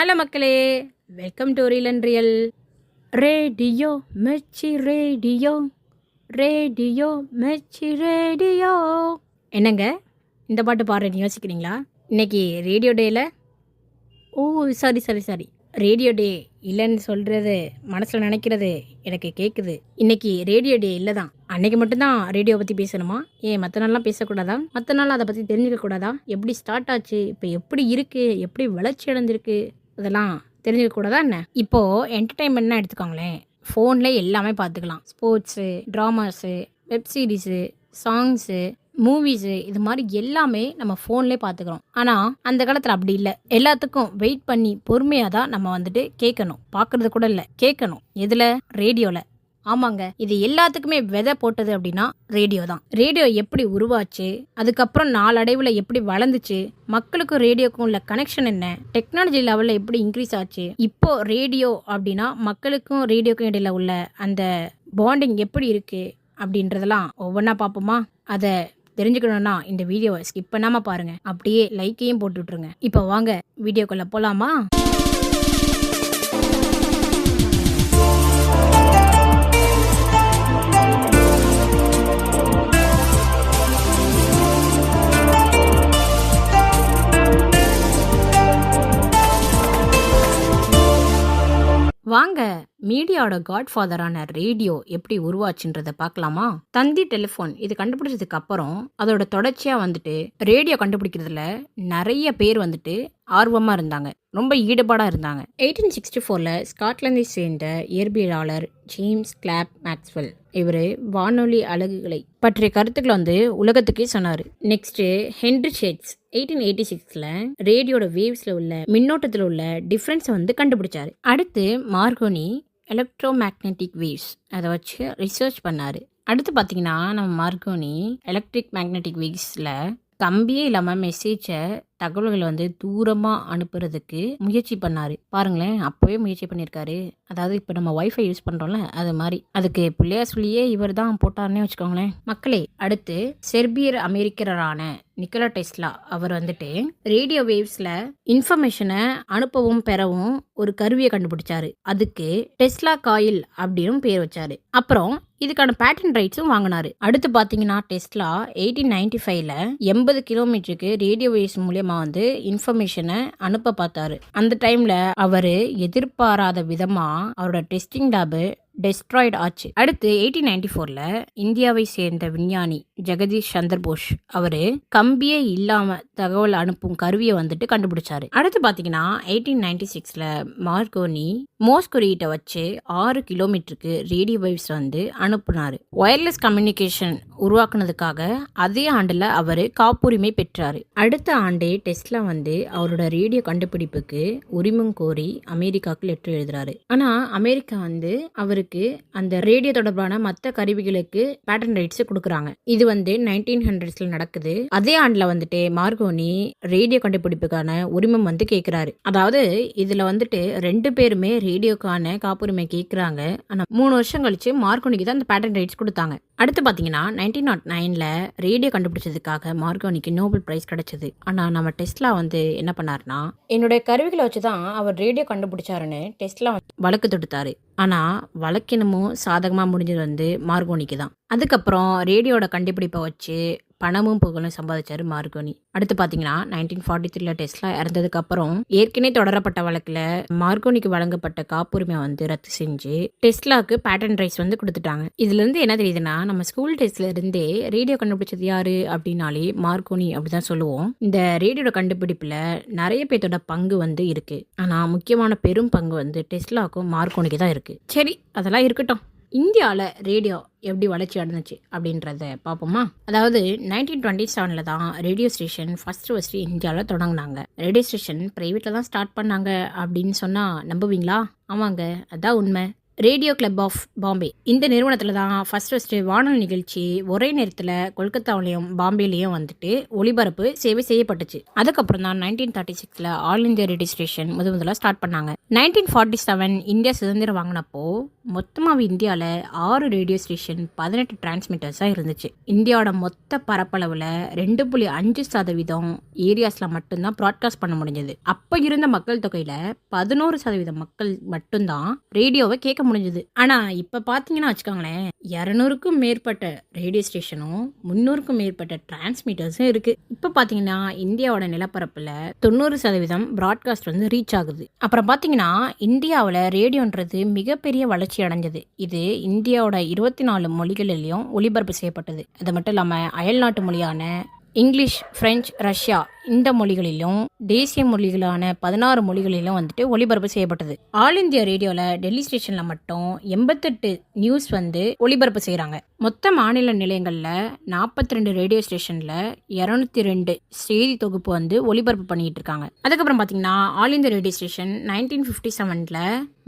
Hello மக்களே, welcome to reel and real. Radio Mirchi radio, radio Mirchi radio. என்னங்க இந்த பாட்டு பாடுறேன்னு யோசிக்கிறீங்களா? இன்னைக்கு ரேடியோ டேயில் சாரி ரேடியோ டே இல்லைன்னு சொல்கிறது மனசில் நினைக்கிறது எனக்கு கேட்குது. இன்னைக்கு ரேடியோ டே இல்லை தான். அன்னைக்கு மட்டும்தான் ரேடியோ பற்றி பேசணுமா? ஏன் மற்ற நாள்லாம் பேசக்கூடாதா? மற்ற நாள் அதை பற்றி தெரிஞ்சுக்கக்கூடாதா? எப்படி ஸ்டார்ட் ஆச்சு, இப்போ எப்படி இருக்குது, எப்படி வளர்ச்சி அடைஞ்சிருக்கு, அதெல்லாம் தெரிஞ்சுக்கக்கூடாதா என்ன? இப்போது என்டர்டெயின்மெண்ட்னா எடுத்துக்கோங்களேன், ஃபோனில் எல்லாமே பார்த்துக்கலாம். Sports, dramas, web series, songs, movies, இது மாதிரி எல்லாமே நம்ம ஃபோன்லேயே பார்த்துக்கிறோம். ஆனால் அந்த காலத்தில் அப்படி இல்லை. எல்லாத்துக்கும் வெயிட் பண்ணி பொறுமையாக தான் நம்ம வந்துட்டு கேட்கணும். பார்க்குறது கூட இல்லை, கேட்கணும். எதில்? ரேடியோவில். ஆமாங்க, இது எல்லாத்துக்குமே விதை போட்டது அப்படின்னா ரேடியோ தான். ரேடியோ எப்படி உருவாச்சு, அதுக்கப்புறம் நாளடைவில் எப்படி வளர்ந்துச்சு, மக்களுக்கும் ரேடியோக்கும் உள்ள கனெக்ஷன் என்ன, டெக்னாலஜி லெவலில் எப்படி இன்க்ரீஸ் ஆச்சு, இப்போ ரேடியோ அப்படின்னா மக்களுக்கும் ரேடியோக்கும் இடையில உள்ள அந்த பாண்டிங் எப்படி இருக்குது அப்படின்றதெல்லாம் ஒவ்வொன்றா பார்ப்போமா? அதை தெரிஞ்சுக்கணும்னா இந்த வீடியோவை ஸ்கிப் பண்ணாமல் பாருங்கள். அப்படியே லைக்கையும் போட்டு விட்ருங்க. இப்போ வாங்க வீடியோக்குள்ளே போகலாமா? வாங்க மீடியாவோட காட்ஃபாதரான ரேடியோ எப்படி உருவாச்சுன்றதை பார்க்கலாமா? தந்தி டெலிஃபோன் இது கண்டுபிடிச்சதுக்கு அப்புறம் அதோட தொடர்ச்சியாக வந்துட்டு ரேடியோ கண்டுபிடிக்கிறதுல நிறைய பேர் வந்துட்டு ஆர்வமாக இருந்தாங்க, ரொம்ப ஈடுபாடாக இருந்தாங்க. 1864 ஸ்காட்லாந்தை சேர்ந்த இயற்பியலாளர் ஜேம்ஸ் கிளார்க் மேக்ஸ்வெல் இவர் வானொலி அலகுகளை பற்றிய கருத்துக்களை வந்து உலகத்துக்கே சொன்னார். நெக்ஸ்ட்டு ஹென்ரி ஷேட்ஸ் 1886 ரேடியோட வேவ்ஸில் உள்ள மின்னோட்டத்தில் உள்ள டிஃப்ரென்ஸை வந்து கண்டுபிடிச்சாரு. அடுத்து மார்கோனி எலக்ட்ரோ மேக்னெட்டிக் வேவ்ஸ் அதை வச்சு ரிசர்ச் பண்ணார். அடுத்து பார்த்தீங்கன்னா நம்ம மார்கோனி எலக்ட்ரிக் மேக்னெட்டிக் வேவ்ஸில் கம்பியே இல்லாமல் மெசேஜை தகவல்களை வந்து தூரமாக அனுப்புறதுக்கு முயற்சி பண்ணார். பாருங்களேன், அப்போவே முயற்சி பண்ணியிருக்காரு. அதாவது இப்போ நம்ம வைஃபை யூஸ் பண்ணுறோம்ல, அது மாதிரி அதுக்கு பிள்ளையார் சொல்லியே இவர் தான் போட்டார்னே வச்சுக்கோங்களேன். மக்களே, அடுத்து செர்பியர் அமெரிக்கரான நிக்கோலா டெஸ்லா அவர் வந்துட்டு ரேடியோ வேவ்ஸில் இன்ஃபர்மேஷனை அனுப்பவும் பெறவும் ஒரு கருவியை கண்டுபிடிச்சாரு. அதுக்கு டெஸ்லா காயில் அப்படின்னு பேர் வச்சாரு. அப்புறம் இதுக்கான பேட்டன் ரைட்ஸும் வாங்கினாரு. அடுத்து பார்த்தீங்கன்னா டெஸ்லா 1895 80 கிலோமீட்டருக்கு ரேடியோ வேவ்ஸ் மூலியமா வந்து இன்ஃபர்மேஷனை அனுப்ப பார்த்தாரு. அந்த டைம்ல அவரு எதிர்பாராத விதமா அவரோட டெஸ்டிங் லேபு டெஸ்ட்ராய்டு ஆச்சு. அடுத்து 1894 இந்தியாவை சேர்ந்த விஞ்ஞானி ஜெகதீஷ் சந்திர போஸ் அவரு கம்பியே இல்லாம தகவல் அனுப்பும் கருவியை வந்துட்டு கண்டுபிடிச்சாரு. அடுத்து பாத்தீங்கன்னா 1896 மார்கோனி மோர்ஸ் குறியீட்டை வச்சு 6 கிலோமீட்டருக்கு ரேடியோ வேவ்ஸ் வந்து அனுப்புனாரு. ஒயர்லெஸ் கம்யூனிகேஷன் உருவாக்குனதுக்காக அதே ஆண்டுல அவரு காப்புரிமை பெற்றாரு. அடுத்த ஆண்டே டெஸ்லா வந்து அவரோட ரேடியோ கண்டுபிடிப்புக்கு உரிமம் கோரி அமெரிக்காவுக்கு லெட்டர் எழுதுறாரு. ஆனா அமெரிக்கா வந்து அவருக்கு அந்த ரேடியோ தொடர்பான மற்ற கருவிகளுக்கு பேட்டன் ரைட்ஸ் கொடுக்குறாங்க. இது வந்து 1900s நடக்குது. அதே ஆண்டுல வந்துட்டு மார்கோனி ரேடியோ கண்டுபிடிப்புக்கான உரிமம் வந்து கேட்கிறாரு. அதாவது இதுல வந்துட்டு 2 பேருமே ரேடியோக்கான காப்புரிமை கேட்கிறாங்க. ஆனா 3 வருஷம் கழிச்சு மார்கோனிக்கு தான் அந்த பேட்டன் ரைட்ஸ் கொடுத்தாங்க. அடுத்து பாத்தீங்கன்னா 1909 ரேடியோ கண்டுபிடிச்சதுக்காக மார்கோனிக்கு நோபல் பிரைஸ் கிடைச்சது. ஆனா நம்ம டெஸ்லா வந்து என்ன பண்ணாருன்னா, என்னுடைய கருவிகளை வச்சுதான் அவர் ரேடியோ கண்டுபிடிச்சாருன்னு டெஸ்லா வழக்கு தொடுத்தாரு. ஆனா வழக்கினமும் சாதகமா முடிஞ்சது வந்து மார்கோனிக்கு தான். அதுக்கப்புறம் ரேடியோட கண்டுபிடிப்பை வச்சு பணமும் புகழும் சம்பாதிச்சாரு மார்கோனி. அடுத்து பாத்தீங்கன்னா 1943 டெஸ்லா இறந்ததுக்கு அப்புறம் ஏற்கனவே தொடரப்பட்ட வழக்குல மார்கோனிக்கு வழங்கப்பட்ட காப்புரிமை வந்து ரத்து செஞ்சு டெஸ்லாக்கு பேட்டன் ரைட்ஸ் வந்து கொடுத்துட்டாங்க. இதுல இருந்து என்ன தெரியுதுன்னா, நம்ம ஸ்கூல் டெஸ்ட்ல இருந்தே ரேடியோ கண்டுபிடிச்சது யாரு அப்படின்னாலே மார்கோனி அப்படிதான் சொல்லுவோம். இந்த ரேடியோட கண்டுபிடிப்புல நிறைய பேர்த்தோட பங்கு வந்து இருக்கு. ஆனா முக்கியமான பெரும் பங்கு வந்து டெஸ்லாக்கும் மார்கோனிக்கு தான் இருக்கு. சரி, அதெல்லாம் இருக்கட்டும். இந்தியாவில் ரேடியோ எப்படி வளர்ச்சி அடைஞ்சிச்சு அப்படின்றத பார்ப்போமா? அதாவது 1927 தான் ரேடியோ ஸ்டேஷன் ஃபர்ஸ்ட் இந்தியாவில் தொடங்கினாங்க. ரேடியோ ஸ்டேஷன் ப்ரைவேட்டில் தான் ஸ்டார்ட் பண்ணாங்க அப்படின்னு சொன்னால் நம்புவீங்களா? ஆமாங்க, அதான் உண்மை. Radio club of Bombay. இந்த நிறுவனத்தில் தான் ஃபர்ஸ்ட் வானொலி நிகழ்ச்சி ஒரே நேரத்தில் கொல்கத்தாவிலையும் பாம்பேலையும் வந்துட்டு ஒளிபரப்பு சேவை செய்யப்பட்டுச்சு. அதுக்கப்புறம் தான் 1936 ஆல் இந்தியா ரேடியோ ஸ்டேஷன் முதல்ல ஸ்டார்ட் பண்ணாங்க. 1947 இந்தியா சுதந்திரம் வாங்கினப்போ மொத்தமாக இந்தியாவில் 6 ரேடியோ ஸ்டேஷன் 18 டிரான்ஸ்மிட்டர்ஸாக இருந்துச்சு. இந்தியாவோட மொத்த பரப்பளவில் 2.5% ஏரியாஸில் மட்டும்தான் ப்ராட்காஸ்ட் பண்ண முடிஞ்சது. அப்போ இருந்த மக்கள் தொகையில் 11% மக்கள் மட்டும்தான் ரேடியோவை கேட்க முடிஞ்சது. ஆனால் இப்போ பார்த்தீங்கன்னா வச்சுக்கோங்களேன், 200க்கும் மேற்பட்ட ரேடியோ ஸ்டேஷனும் 300க்கும் மேற்பட்ட டிரான்ஸ்மிட்டர்ஸும் இருக்குது. இப்போ பார்த்தீங்கன்னா இந்தியாவோட நிலப்பரப்பில் 90% ப்ராட்காஸ்ட் வந்து ரீச் ஆகுது. அப்புறம் பார்த்தீங்கன்னா இந்தியாவில் ரேடியோன்றது மிகப்பெரிய வளர்ச்சி அடைஞ்சது. இது இந்தியாவோட 24 மொழிகளிலையும் ஒளிபரப்பு செய்யப்பட்டது. அது மட்டும் இல்லாமல் அயல்நாட்டு மொழியான இங்கிலீஷ், பிரெஞ்சு, ரஷ்யா இந்த மொழிகளிலும் தேசிய மொழிகளான 16 மொழிகளிலும் வந்துட்டு ஒளிபரப்பு செய்யப்பட்டது. ஆல் இந்தியா ரேடியோவில் டெல்லி ஸ்டேஷனில் மட்டும் 88 நியூஸ் வந்து ஒளிபரப்பு செய்கிறாங்க. மொத்த மாநில நிலையங்களில் 42 ரேடியோ ஸ்டேஷனில் 202 செய்தி தொகுப்பு வந்து ஒளிபரப்பு பண்ணிட்டு இருக்காங்க. அதுக்கப்புறம் பார்த்தீங்கன்னா ஆல் இந்தியா ரேடியோ ஸ்டேஷன் 1957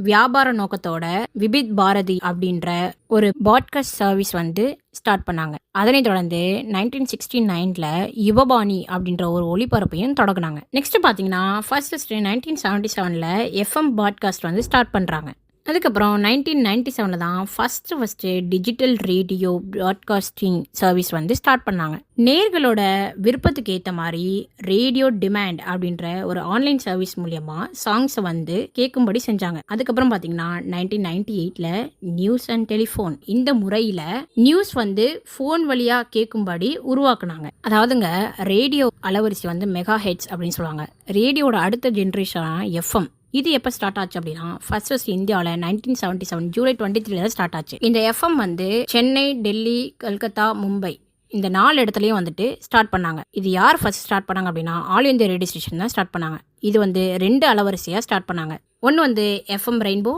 வியாபார நோக்கத்தோட விபித் பாரதி அப்படின்ற ஒரு பாட்காஸ்ட் சர்வீஸ் வந்து ஸ்டார்ட் பண்ணாங்க. அதனைத் தொடர்ந்து 1969 யுவபாணி அப்படின்ற ஒரு ஒளிபரப்பையும் தொடங்கினாங்க. நெக்ஸ்ட் பார்த்தீங்கன்னா ஃபர்ஸ்ட் 1977 எஃப்எம் பாட்காஸ்ட் வந்து ஸ்டார்ட் பண்ணுறாங்க. அதுக்கப்புறம் 1997 தான் first digital radio broadcasting service வந்து ஸ்டார்ட் பண்ணாங்க. நேர்களோட விருப்பத்துக்கு ஏற்ற மாதிரி ரேடியோ டிமாண்ட் அப்படின்ற ஒரு ஆன்லைன் சர்வீஸ் மூலியமாக சாங்ஸை வந்து கேட்கும்படி செஞ்சாங்க. அதுக்கப்புறம் பார்த்தீங்கன்னா 1998 நியூஸ் அண்ட் டெலிஃபோன் இந்த முறையில் நியூஸ் வந்து ஃபோன் வழியாக கேட்கும்படி உருவாக்குனாங்க. அதாவதுங்க ரேடியோ அலைவரிசை வந்து மெகா ஹெட்ஸ் அப்படின்னு சொல்லுவாங்க. ரேடியோட அடுத்த ஜென்ரேஷனான எஃப்எம் இது எப்போ ஸ்டார்ட் ஆச்சு அப்படின்னா ஃபர்ஸ்ட் இந்தியாவில் 1977 ஜூலை 23 ஸ்டார்ட் ஆச்சு. இந்த எஃப்எம் வந்து சென்னை, டெல்லி, கல்கத்தா, மும்பை இந்த 4 இடத்துலையும் வந்துட்டு ஸ்டார்ட் பண்ணாங்க. இது யார் ஃபர்ஸ்ட் ஸ்டார்ட் பண்ணாங்க அப்படின்னா ஆல் இந்தியா ரேடியோ ஸ்டேஷன் தான் ஸ்டார்ட் பண்ணாங்க. இது வந்து 2 அலைவரிசையாக ஸ்டார்ட் பண்ணாங்க. ஒன்று வந்து FM rainbow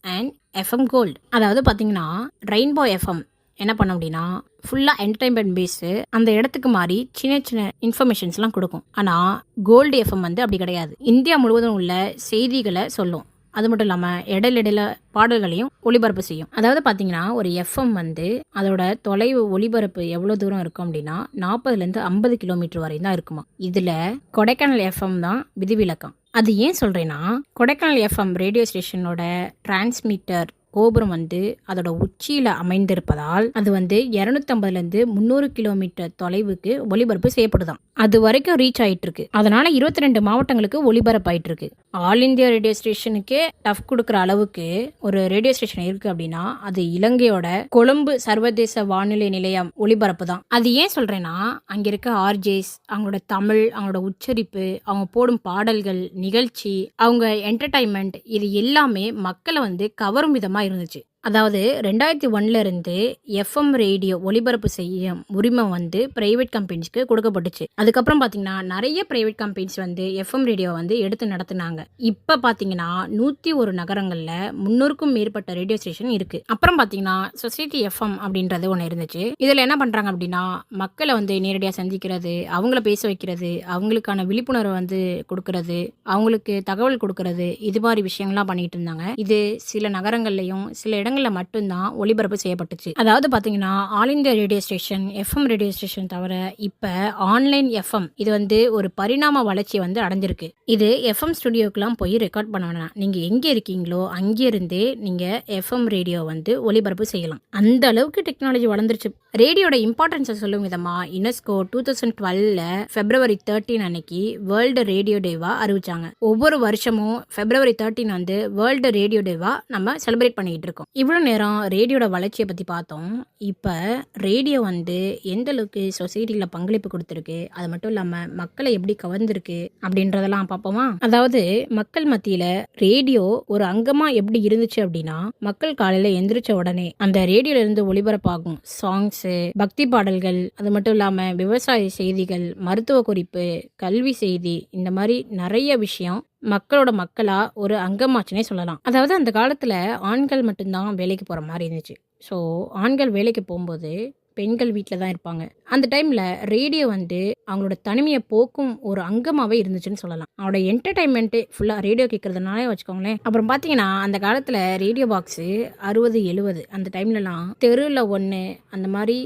and FM gold. அதாவது பார்த்தீங்கன்னா ரெயின்போ எஃப்எம் என்ன பண்ண அப்படின்னா ஃபுல்லாக என்டர்டைன்மெண்ட் பேஸு அந்த இடத்துக்கு மாதிரி சின்ன சின்ன இன்ஃபர்மேஷன்ஸ்லாம் கொடுக்கும். ஆனால் கோல்டு எஃப்எம் வந்து அப்படி கிடையாது. இந்தியா முழுவதும் உள்ள செய்திகளை சொல்லும். அது மட்டும் இல்லாமல் இடையில பாடல்களையும் ஒளிபரப்பு செய்யும். அதாவது பார்த்தீங்கன்னா ஒரு எஃப்எம் வந்து அதோட தொலைவு ஒளிபரப்பு எவ்வளோ தூரம் இருக்கும் அப்படின்னா 40 to 50 கிலோமீட்டர் வரையும் தான் இருக்குமா. இதில் கொடைக்கானல் எஃப்எம் தான் விதிவிலக்கம். அது ஏன் சொல்கிறேன்னா கொடைக்கானல் எஃப்எம் ரேடியோ ஸ்டேஷனோட டிரான்ஸ்மிட்டர் கோபுரம் வந்து அதோட உச்சியில் அமைந்திருப்பதால் அது வந்து 250 to 300 கிலோமீட்டர் தொலைவுக்கு ஒளிபரப்பு செய்யப்படுதாம். அது வரைக்கும் ரீச் ஆயிட்டு இருக்கு. அதனால 22 மாவட்டங்களுக்கு ஒளிபரப்பு ஆயிட்டு இருக்கு. ஆல் இந்தியா ரேடியோ ஸ்டேஷனுக்கே டஃப் கொடுக்குற அளவுக்கு ஒரு ரேடியோ ஸ்டேஷன் இருக்கு அப்படின்னா அது இலங்கையோட கொழும்பு சர்வதேச வானொலி நிலையம் ஒளிபரப்பு தான். அது ஏன் சொல்றேன்னா அங்க இருக்க ஆர்ஜேஸ், அவங்களோட தமிழ், அவங்களோட உச்சரிப்பு, அவங்க போடும் பாடல்கள், நிகழ்ச்சி, அவங்க என்டர்டைன்மெண்ட் இது எல்லாமே மக்களை வந்து கவரும் விதமா இருந்துச்சு. அதாவது 2001 இருந்து எஃப்எம் ரேடியோ ஒளிபரப்பு செய்யும் உரிமை வந்து பிரைவேட் கம்பெனிஸ்க்கு கொடுக்கப்பட்டுச்சு. அதுக்கப்புறம் பார்த்தீங்கன்னா நிறைய பிரைவேட் கம்பெனிஸ் வந்து எஃப்எம் ரேடியோ வந்து எடுத்து நடத்துனாங்க. இப்போ பார்த்தீங்கன்னா 101 நகரங்களில் 300க்கும் மேற்பட்ட ரேடியோ ஸ்டேஷன் இருக்கு. அப்புறம் பார்த்தீங்கன்னா சொசைட்டி எஃப்எம் அப்படின்றது ஒன்று இருந்துச்சு. இதில் என்ன பண்ணுறாங்க அப்படின்னா மக்களை வந்து நேரடியாக சந்திக்கிறது, அவங்கள பேச வைக்கிறது, அவங்களுக்கான விழிப்புணர்வு வந்து கொடுக்கறது, அவங்களுக்கு தகவல் கொடுக்கறது, இது மாதிரி விஷயங்கள்லாம் பண்ணிட்டு இருந்தாங்க. இது சில நகரங்கள்லையும் சில இடங்கள் மட்டும்தான் ஒளிபரப்பு செய்யப்பட்டுச்சு. அதாவது பாத்தீங்கன்னா all India radio station, FM radio station தவிர இப்ப ஆன்லைன் எஃப்எம் இது வந்து ஒரு பரிணாம வளர்ச்சி வந்து அடைஞ்சிருக்கு. இது எஃப்எம் ஸ்டுடியோக்கெல்லாம் போய் ரெக்கார்ட் பண்ண வேணாம். நீங்க எங்க இருக்கீங்களோ அங்கிருந்தே நீங்க எஃப்எம் ரேடியோ வந்து ஒளிபரப்பு செய்யலாம். அந்த அளவுக்கு டெக்னாலஜி வளர்ந்துருச்சு. ரேடியோட இம்பார்ட்டன்ஸை சொல்லும் விதமா யுனெஸ்கோ 2012 February 13 அன்னைக்கு வேர்ல்டு ரேடியோ டேவா அறிவிச்சாங்க. ஒவ்வொரு வருஷமும் February 13 வந்து வேர்ல்டு ரேடியோ டேவா நம்ம செலிப்ரேட் பண்ணிட்டு இருக்கோம். இவ்வளோ நேரம் ரேடியோட வளர்ச்சியை பற்றி பார்த்தோம். இப்போ ரேடியோ வந்து எந்த அளவுக்கு சொசைட்டியில் பங்களிப்பு கொடுத்துருக்கு, அது மட்டும் இல்லாமல் மக்களை எப்படி கவர்ந்துருக்கு அப்படின்றதெல்லாம் பார்ப்போமா. அதாவது மக்கள் மத்தியில் ரேடியோ ஒரு அங்கமாக எப்படி இருந்துச்சு அப்படின்னா மக்கள் காலையில் எந்திரிச்ச உடனே அந்த ரேடியோல இருந்து ஒளிபரப்பாகும் சாங்ஸு, பக்தி பாடல்கள், அது மட்டும் இல்லாமல் விவசாய செய்திகள், மருத்துவ குறிப்பு, கல்வி செய்தி, இந்த மாதிரி நிறைய விஷயம் மக்களோட மக்களா ஒரு அங்கமாச்சுனே சொல்லலாம். அதாவது அந்த காலத்தில் ஆண்கள் மட்டும்தான் வேலைக்கு போகிற மாதிரி இருந்துச்சு. ஸோ ஆண்கள் வேலைக்கு போகும்போது பெண்கள் வீட்டில் தான் இருப்பாங்க. அந்த டைமில் ரேடியோ வந்து அவங்களோட தனிமையை போக்கும் ஒரு அங்கமாகவே இருந்துச்சுன்னு சொல்லலாம். அவனோட என்டர்டைன்மெண்ட்டு ஃபுல்லாக ரேடியோ கேட்குறதுனாலே வச்சுக்கோங்களேன். அப்புறம் பார்த்தீங்கன்னா அந்த காலத்தில் ரேடியோ பாக்ஸு 60, 70 அந்த டைம்லலாம் தெருவில் ஒன்று அந்த மாதிரி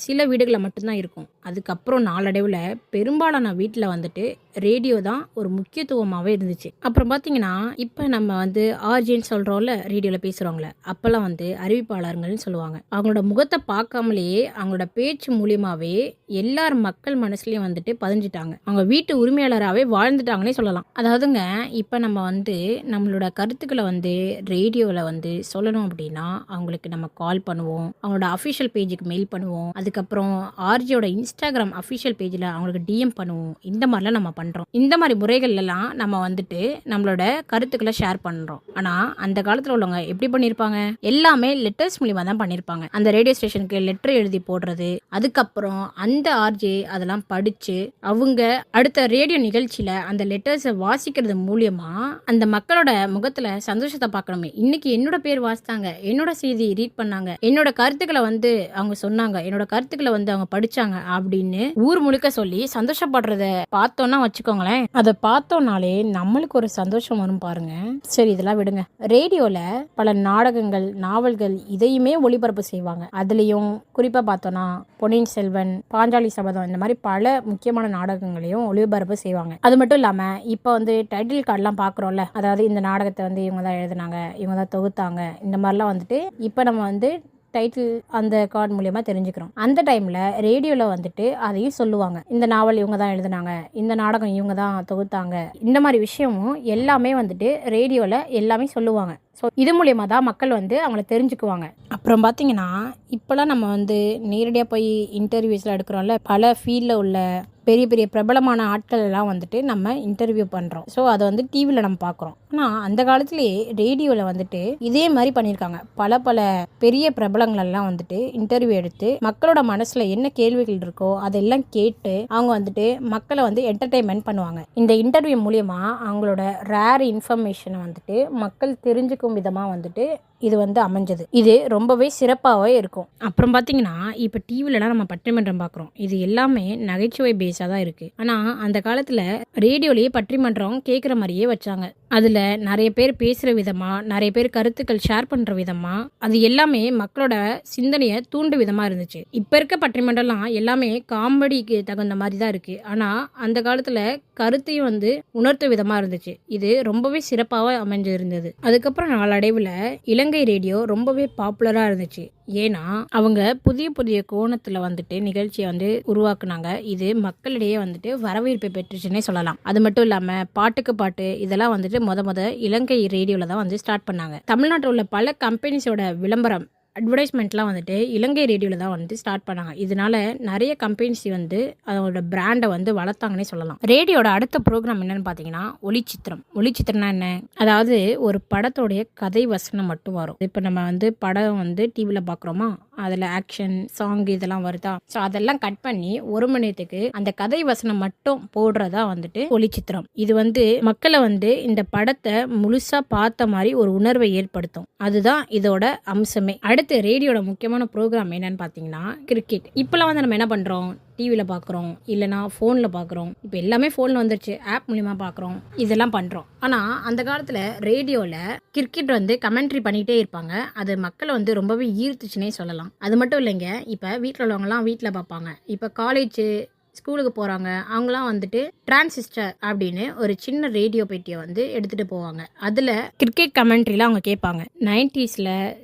சில வீடுகளில் மட்டும்தான் இருக்கும். அதுக்கப்புறம் நாளடைவில் பெரும்பாலான வீட்டில் வந்துட்டு ரேடியோ தான் ஒரு முக்கியத்துவமாகவே இருந்துச்சு. அப்புறம் பார்த்தீங்கன்னா இப்போ நம்ம வந்து ஆர்ஜின்னு சொல்கிறோம்ல, ரேடியோவில் பேசுகிறவங்கள, அப்போல்லாம் வந்து அறிவிப்பாளர்கள்னு சொல்லுவாங்க. அவங்களோட முகத்தை பார்க்காமலேயே அவங்களோட பேச்சு மூலியமாகவே எல்லார் மக்கள் மனசுலையும் வந்துட்டு பதிஞ்சிட்டாங்க. அவங்க வீட்டு உரிமையாளராகவே வாழ்ந்துட்டாங்கன்னே சொல்லலாம். அதாவதுங்க இப்போ நம்ம வந்து நம்மளோட கருத்துக்களை வந்து ரேடியோவில் வந்து சொல்லணும் அப்படின்னா அவங்களுக்கு நம்ம கால் பண்ணுவோம், அவங்களோட அஃபிஷியல் பேஜுக்கு மெயில் பண்ணுவோம், அதுக்கப்புறம் ஆர்ஜியோட இன்ஸ்டாகிராம் அஃபிஷியல் பேஜில் அவங்களுக்கு டிஎம் பண்ணுவோம். இந்த மாதிரிலாம் நம்ம பண்ணுறோம். இந்த மாதிரி முறைகள்லாம் நம்ம வந்துட்டு நம்மளோட கருத்துக்களை ஷேர் பண்ணுறோம். ஆனால் அந்த காலத்தில் உள்ளவங்க எப்படி பண்ணியிருப்பாங்க? எல்லாமே லெட்டர்ஸ் மூலியமாக தான் பண்ணியிருப்பாங்க. அந்த ரேடியோ ஸ்டேஷனுக்கு லெட்டர் எழுதி போடுறது, அதுக்கப்புறம் அந்த ஆர்ஜே அதெல்லாம் படித்து அவங்க அடுத்த ரேடியோ நிகழ்ச்சியில் அந்த லெட்டர்ஸை வாசிக்கிறது மூலியமா அந்த மக்களோட முகத்தில் சந்தோஷத்தை பார்க்கணுமே. இன்னைக்கு என்னோட பேர் வாசித்தாங்க, என்னோட செய்தி ரீட் பண்ணாங்க, என்னோட கருத்துக்களை வந்து அவங்க சொன்னாங்க, என்னோட கருத்துக்களை வந்து அவங்க படிச்சாங்க அப்படின்னு ஊர் முழுக்க சொல்லி சந்தோஷப்படுறத பார்த்தோம்னா வச்சுக்கோங்களேன், அதை பார்த்தோம்னாலே நம்மளுக்கு ஒரு சந்தோஷம் வரும் பாருங்க. சரி, இதெல்லாம் விடுங்க. ரேடியோல பல நாடகங்கள், நாவல்கள் இதையுமே ஒளிபரப்பு செய்வாங்க. அதுலயும் குறிப்பா பார்த்தோம்னா பொன்னியின் செல்வன், பாஞ்சாலி சபதம், இந்த மாதிரி பல முக்கியமான நாடகங்களையும் ஒளிபரப்பு செய்வாங்க. அது மட்டும் இல்லாம இப்ப வந்து டைட்டில் கார்டெல்லாம் பாக்குறோம்ல, அதாவது இந்த நாடகத்தை வந்து இவங்க தான் எழுதினாங்க, இவங்க தான் தொகுத்தாங்க, இந்த மாதிரிலாம் வந்துட்டு இப்ப நம்ம வந்து டைட்டில் அந்த கார்டு மூலியமாக தெரிஞ்சுக்கிறோம். அந்த டைமில் ரேடியோவில் வந்துட்டு அதையும் சொல்லுவாங்க. இந்த நாவல் இவங்க தான் எழுதினாங்க, இந்த நாடகம் இவங்க தான் தொகுத்தாங்க, இந்த மாதிரி விஷயமும் எல்லாமே வந்துட்டு ரேடியோவில் எல்லாமே சொல்லுவாங்க. ஸோ இது மூலியமாக தான் மக்கள் வந்து அவங்கள தெரிஞ்சுக்குவாங்க. அப்புறம் பார்த்தீங்கன்னா இப்போலாம் நம்ம வந்து நேரடியாக போய் இன்டர்வியூஸில் எடுக்கிறோம்ல, பல ஃபீல்டில் உள்ள பெரிய பெரிய பிரபலமான ஆட்கள் எல்லாம் வந்துட்டு நம்ம இன்டர்வியூ பண்ணுறோம். ஸோ அதை வந்து டிவியில் நம்ம பார்க்குறோம். ஆனால் அந்த காலத்துலேயே ரேடியோவில் வந்துட்டு இதே மாதிரி பண்ணியிருக்காங்க. பல பெரிய பிரபலங்களெல்லாம் வந்துட்டு இன்டர்வியூ எடுத்து மக்களோட மனசில் என்ன கேள்விகள் இருக்கோ அதெல்லாம் கேட்டு அவங்க வந்துட்டு மக்களை வந்து என்டர்டெயின்மெண்ட் பண்ணுவாங்க. இந்த இன்டர்வியூ மூலியமா அவங்களோட ரேர் இன்ஃபர்மேஷனை வந்துட்டு மக்கள் தெரிஞ்சுக்கும் விதமாக வந்துட்டு இது வந்து அமைஞ்சது. இது ரொம்பவே சிறப்பாகவே இருக்கும். அப்புறம் பார்த்தீங்கன்னா இப்போ டிவிலலாம் நம்ம பட்டிமன்றம் பார்க்குறோம். இது எல்லாமே நகைச்சுவை பேஸாக தான் இருக்குது. ஆனால் அந்த காலத்தில் ரேடியோலேயே பட்டிமன்றம் கேட்குற மாதிரியே வச்சாங்க. அதில் நிறைய பேர் பேசுகிற விதமாக, நிறைய பேர் கருத்துக்கள் ஷேர் பண்ணுற விதமாக, அது எல்லாமே மக்களோட சிந்தனையை தூண்டு விதமாக இருந்துச்சு. இப்போ இருக்க பட்டிமன்றம்லாம் எல்லாமே காமெடிக்கு தகுந்த மாதிரி தான் இருக்குது. ஆனால் அந்த காலத்தில் கருத்தையும் வந்து உணர்த்த விதமாக இருந்துச்சு. இது ரொம்பவே சிறப்பாக அமைஞ்சிருந்தது. அதுக்கப்புறம் நாளடைவில் இலங்கை ரேடியோ ரொம்பவே பாப்புலராக இருந்துச்சு. ஏன்னா அவங்க புதிய புதிய கோணத்தில் வந்துட்டு நிகழ்ச்சியை வந்து உருவாக்குனாங்க. இது மக்களிடையே வந்துட்டு வரவேற்பை பெற்றுச்சுன்னே சொல்லலாம். அது மட்டும் இல்லாமல் பாட்டுக்கு பாட்டு இதெல்லாம் வந்துட்டு முத இலங்கை ரேடியோவில் தான் வந்து ஸ்டார்ட் பண்ணாங்க. தமிழ்நாட்டில் உள்ள பல கம்பெனிஸோட விளம்பரம், அட்வர்டைஸ்மெண்ட்லாம் வந்துட்டு இலங்கை ரேடியோவில் தான் வந்து ஸ்டார்ட் பண்ணாங்க. இதனால நிறைய கம்பெனிஸ் வந்து அதோட பிராண்டை வந்து வளர்த்தாங்கன்னே சொல்லலாம். ரேடியோட அடுத்த ப்ரோக்ராம் என்னன்னு பார்த்தீங்கன்னா ஒளிச்சித்திரம். ஒளிச்சித்திரம்னா என்ன? அதாவது ஒரு படத்தோடைய கதை வசனம் மட்டும் வரும். இப்போ நம்ம வந்து படம் வந்து டிவியில் பார்க்குறோமா, அதில் ஆக்ஷன் சாங் இதெல்லாம் வருதா, ஸோ அதெல்லாம் கட் பண்ணி 1 மணி நேரத்துக்கு அந்த கதை வசனம் மட்டும் போடுறதா வந்துட்டு ஒளிச்சித்திரம். இது வந்து மக்களை வந்து இந்த படத்தை முழுசா பார்த்த மாதிரி ஒரு உணர்வை ஏற்படுத்தும். அதுதான் இதோட அம்சமே. அடுத்து ரேடியோட முக்கியமான ப்ரோக்ராம் என்னன்னு பார்த்தீங்கன்னா கிரிக்கெட். இப்போலாம் வந்து நம்ம என்ன பண்ணுறோம், டிவியில் பார்க்குறோம், இல்லைனா ஃபோனில் பார்க்குறோம். இப்போ எல்லாமே ஃபோனில் வந்துருச்சு, ஆப் மூலிமா பார்க்குறோம், இதெல்லாம் பண்ணுறோம். ஆனால் அந்த காலத்தில் ரேடியோவில் கிரிக்கெட் வந்து கமெண்ட்ரி பண்ணிகிட்டே இருப்பாங்க. அது மக்களை வந்து ரொம்பவே ஈர்த்துச்சுன்னே சொல்லலாம். அது மட்டும் இல்லைங்க, இப்போ வீட்டில் உள்ளவங்கலாம் வீட்டில் பார்ப்பாங்க. இப்போ காலேஜ் ஸ்கூலுக்கு போகிறாங்க, அவங்களாம் வந்துட்டு டிரான்சிஸ்டர் அப்படின்னு ஒரு சின்ன ரேடியோ பெட்டியை வந்து எடுத்துகிட்டு போவாங்க. அதில் கிரிக்கெட் கமெண்ட்ரிலாம் அவங்க கேட்பாங்க. 90s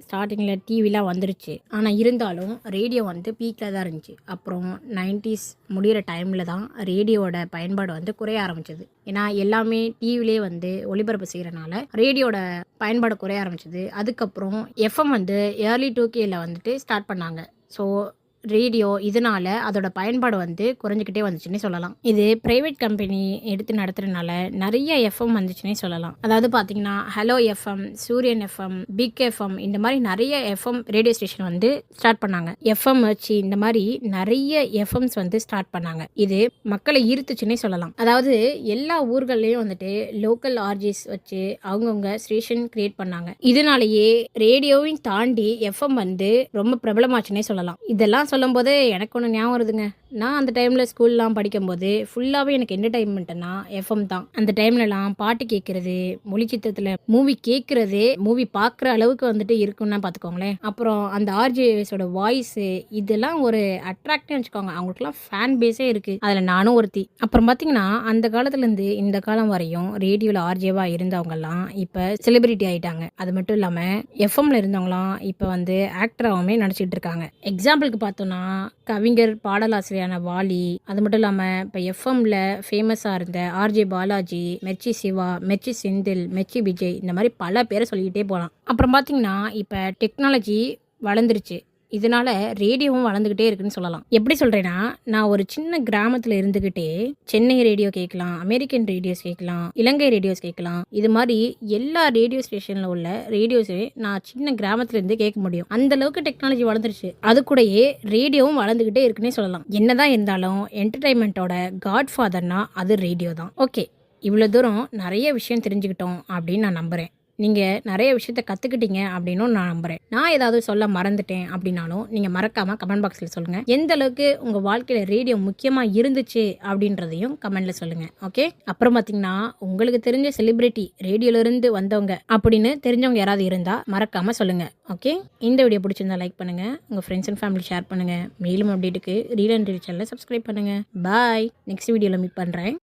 ஸ்டார்டிங்கில் டிவிலாம் வந்துருச்சு. ஆனால் இருந்தாலும் ரேடியோ வந்து பீக்கில் தான் இருந்துச்சு. அப்புறம் 90s முடிகிற டைமில் தான் ரேடியோட பயன்பாடு வந்து குறைய ஆரம்பிச்சது. ஏன்னா எல்லாமே டிவிலே வந்து ஒளிபரப்பு செய்கிறனால ரேடியோட பயன்பாடு குறைய ஆரம்பிச்சது. அதுக்கப்புறம் எஃப்எம் வந்து ஏர்லி 2K வந்துட்டு ஸ்டார்ட் பண்ணாங்க. ஸோ ரேடியோ இதனால அதோட பயன்பாடு வந்து குறைஞ்சிக்கிட்டே வந்துச்சுன்னே சொல்லலாம். இது பிரைவேட் கம்பெனி எடுத்து நடத்துறதுனால நிறைய எஃப்எம் வந்துச்சுன்னே சொல்லலாம். அதாவது பார்த்தீங்கன்னா ஹலோ எஃப்எம், சூரியன் எஃப்எம், பிக் எஃப்எம், இந்த மாதிரி நிறைய எஃப்எம் ரேடியோ ஸ்டேஷன் வந்து ஸ்டார்ட் பண்ணாங்க. எஃப்எம் வச்சு இந்த மாதிரி நிறைய எஃப்எம்ஸ் வந்து ஸ்டார்ட் பண்ணாங்க. இது மக்களை ஈர்த்துச்சுன்னே சொல்லலாம். அதாவது எல்லா ஊர்கள்லையும் வந்துட்டு லோக்கல் ஆர்ஜிஸ் வச்சு அவங்கவுங்க ஸ்டேஷன் கிரியேட் பண்ணாங்க. இதனாலேயே ரேடியோவையும் தாண்டி எஃப்எம் வந்து ரொம்ப பிரபலமாச்சுன்னே சொல்லலாம். இதெல்லாம் சொல்லும்போது எனக்கு ஒன்று ஞாபகம் வருதுங்க. நான் அந்த டைமில் ஸ்கூல்லாம் படிக்கும்போது ஃபுல்லாகவே எனக்கு என்டர்டைன்மெண்ட்னா எஃப்எம் தான். அந்த டைம்லலாம் பாட்டு கேட்குறது, மொழி சித்திரத்தில் மூவி கேட்குறது, மூவி பார்க்குற அளவுக்கு வந்துட்டு இருக்குன்னா பார்த்துக்கோங்களேன். அப்புறம் அந்த ஆர்ஜேஸோட வாய்ஸு இதெல்லாம் ஒரு அட்ராக்டிவ்னு வச்சுக்கோங்க. அவங்களுக்குலாம் ஃபேன் பேஸே இருக்குது. அதில் நானும் ஒருத்தி. அப்புறம் பார்த்தீங்கன்னா அந்த காலத்துலேருந்து இந்த காலம் வரையும் ரேடியோவில் ஆர்ஜேவாக இருந்தவங்கலாம் இப்போ செலிபிரிட்டி ஆகிட்டாங்க. அது மட்டும் இல்லாமல் எஃப்எம்ல இருந்தவங்களாம் இப்போ வந்து ஆக்டராகவுமே நடிச்சிட்டு இருக்காங்க. எக்ஸாம்பிளுக்கு பார்த்தோன்னா கவிஞர் பாடலாசிரியரான வாலி, அது மட்டும் இல்லாமல் இப்போ எஃப்எம்ல ஃபேமஸாக இருந்த ஆர்ஜே பாலாஜி, மெர்ச்சி சிவா, மெர்ச்சி செந்தில், மெர்ச்சி விஜய், இந்த மாதிரி பல பேரை சொல்லிக்கிட்டே போகலாம். அப்புறம் பார்த்தீங்கன்னா இப்போ டெக்னாலஜி வளர்ந்துருச்சு. இதனால ரேடியோவும் வளர்ந்துக்கிட்டே இருக்குன்னு சொல்லலாம். எப்படி சொல்கிறேன்னா, நான் ஒரு சின்ன கிராமத்தில் இருந்துக்கிட்டே சென்னை ரேடியோ கேட்கலாம், அமெரிக்கன் ரேடியோஸ் கேட்கலாம், இலங்கை ரேடியோஸ் கேட்கலாம். இது மாதிரி எல்லா ரேடியோ ஸ்டேஷனில் உள்ள ரேடியோஸே நான் சின்ன கிராமத்துலேருந்து கேட்க முடியும். அந்த அளவுக்கு டெக்னாலஜி வளர்ந்துருச்சு. அது கூடயே ரேடியோவும் வளர்ந்துக்கிட்டே இருக்குன்னே சொல்லலாம். என்னதான் இருந்தாலும் என்டர்டைன்மெண்ட்டோட காட் ஃபாதர்னா அது ரேடியோ தான். ஓகே, இவ்வளோ தூரம் நிறைய விஷயம் தெரிஞ்சுக்கிட்டோம் அப்படின்னு நான் நம்புகிறேன். நீங்கள் நிறைய விஷயத்த கற்றுக்கிட்டீங்க அப்படின்னும் நான் நம்புகிறேன். நான் ஏதாவது சொல்ல மறந்துட்டேன் அப்படின்னாலும் நீங்கள் மறக்காமல் கமெண்ட் பாக்ஸில் சொல்லுங்கள். எந்த அளவுக்கு உங்கள் வாழ்க்கையில் ரேடியோ முக்கியமாக இருந்துச்சு அப்படின்றதையும் கமெண்டில் சொல்லுங்கள். ஓகே, அப்புறம் பார்த்தீங்கன்னா உங்களுக்கு தெரிஞ்ச செலிபிரிட்டி ரேடியோலேருந்து வந்தவங்க அப்படின்னு தெரிஞ்சவங்க யாராவது இருந்தால் மறக்காமல் சொல்லுங்கள். ஓகே, இந்த வீடியோ பிடிச்சிருந்தா லைக் பண்ணுங்கள், உங்கள் ஃப்ரெண்ட்ஸ் அண்ட் ஃபேமிலி ஷேர் பண்ணுங்கள். மேலும் அப்டேட்டுக்கு ரீல் அண்ட் ரீல் சேனலை சப்ஸ்கிரைப் பண்ணுங்கள். பாய். நெக்ஸ்ட் வீடியோவில் மீட் பண்ணுறேன்.